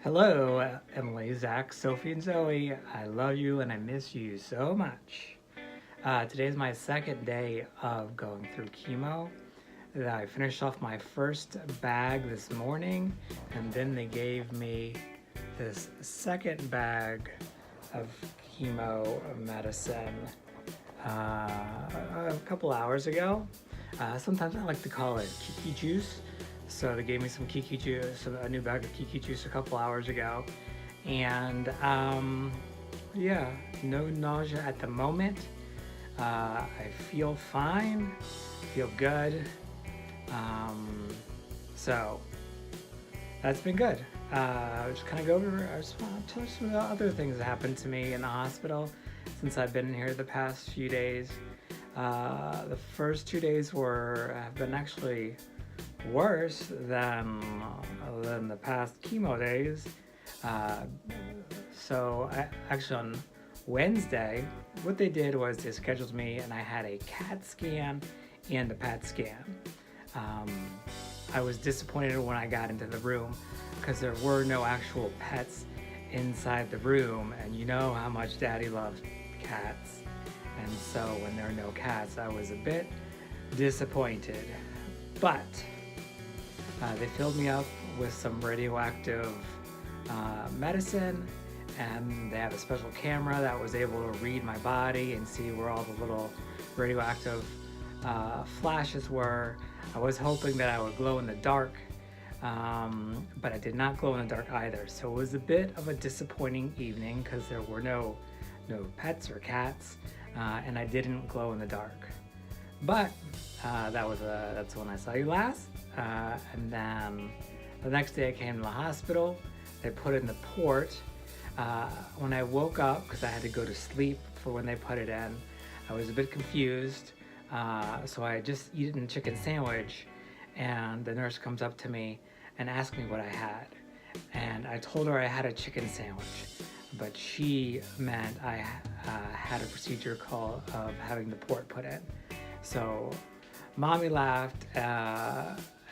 Hello, Emily, Zach, Sophie, and Zoe. I love you and I miss you so much. Today is my second day of going through chemo. I finished off my first bag this morning, and then they gave me this second bag of chemo medicine a couple hours ago. Sometimes I like to call it Kiki juice. So they gave me some Kiki juice, a new bag of Kiki juice a couple hours ago. And yeah, no nausea at the moment. I feel fine, feel good. So that's been good. I just kind of go over, I just want to tell you some of the other things that happened to me in the hospital since I've been here the past few days. The first 2 days have been actually worse than the past chemo days. So actually on Wednesday, what they did was they scheduled me and I had a CAT scan and a PET scan. I was disappointed when I got into the room because there were no actual pets inside the room, and you know how much Daddy loves cats. And so when there are no cats, I was a bit disappointed. But they filled me up with some radioactive medicine, and they have a special camera that was able to read my body and see where all the little radioactive flashes were. I was hoping that I would glow in the dark, but I did not glow in the dark either. So it was a bit of a disappointing evening because there were no pets or cats, and I didn't glow in the dark. But that's when I saw you last. And then the next day I came to the hospital. They put in the port. When I woke up, because I had to go to sleep for when they put it in, I was a bit confused. So I just eaten a chicken sandwich, and the nurse comes up to me and asked me what I had. And I told her I had a chicken sandwich, but she meant I had a procedure called of having the port put in. So Mommy laughed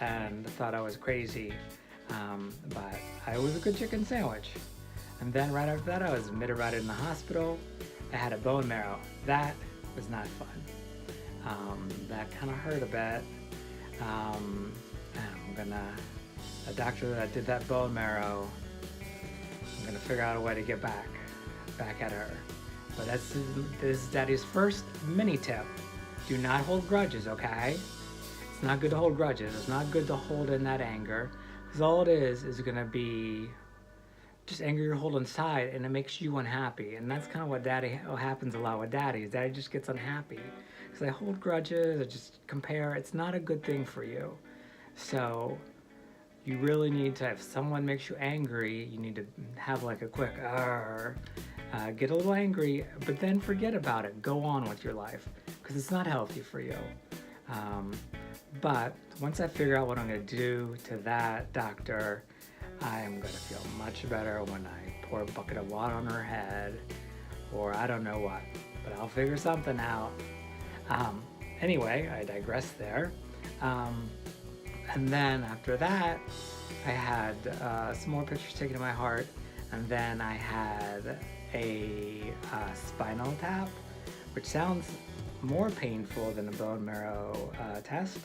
and thought I was crazy, but I was a good chicken sandwich. And then right after that, I was admitted right in the hospital. I had a bone marrow. That was not fun. That kind of hurt a bit. The doctor that did that bone marrow, I'm gonna figure out a way to get back at her. But this is Daddy's first mini tip. Do not hold grudges, okay? It's not good to hold grudges. It's not good to hold in that anger, because all it is gonna be just anger you hold inside, and it makes you unhappy. And that's kind of what happens a lot with Daddy. Daddy just gets unhappy because I hold grudges. I just compare. It's not a good thing for you. So you really need to, if someone makes you angry, you need to have like a quick get a little angry, but then forget about it. Go on with your life, because it's not healthy for you. But once I figure out what I'm going to do to that doctor, I am going to feel much better when I pour a bucket of water on her head, or I don't know what, but I'll figure something out. Anyway, I digress there. And then after that, I had some more pictures taken of my heart, and then I had a spinal tap, which sounds more painful than a bone marrow test,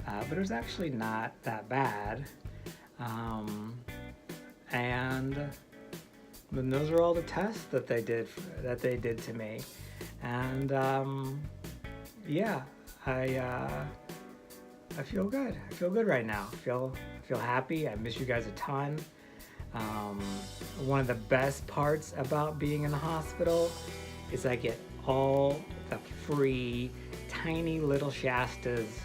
but it was actually not that bad. And then those are all the tests that they did to me, and yeah, I feel good. I feel good right now. I feel happy. I miss you guys a ton. One of the best parts about being in the hospital is I get all the free tiny little Shasta's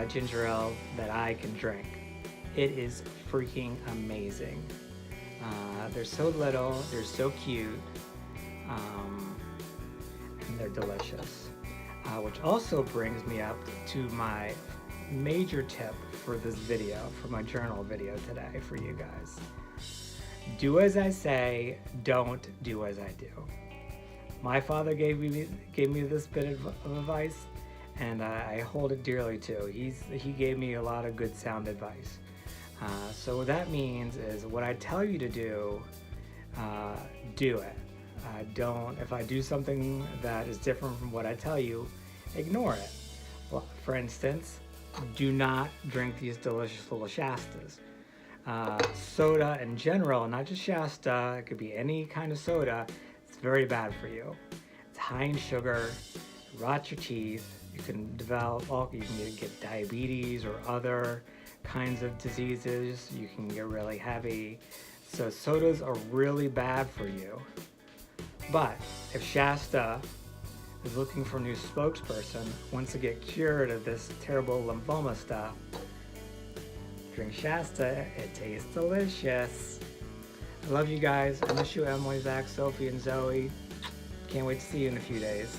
ginger ale that I can drink. It is freaking amazing. They're so little, they're so cute, and they're delicious. Which also brings me up to my major tip for this video, for my journal video today for you guys. Do as I say, don't do as I do. My father gave me this bit of advice, and I hold it dearly too. He gave me a lot of good sound advice. So what that means is what I tell you to do it. Don't, if I do something that is different from what I tell you, ignore it. Well, for instance, do not drink these delicious little Shastas. Soda in general, not just Shasta, it could be any kind of soda, it's very bad for you. It's high in sugar, rots your teeth, you can develop, you can get diabetes or other kinds of diseases, you can get really heavy. So sodas are really bad for you. But if Shasta is looking for a new spokesperson, wants to get cured of this terrible lymphoma stuff, drink Shasta, it tastes delicious. I love you guys. I miss you, Emily, Zach, Sophie, and Zoe. Can't wait to see you in a few days.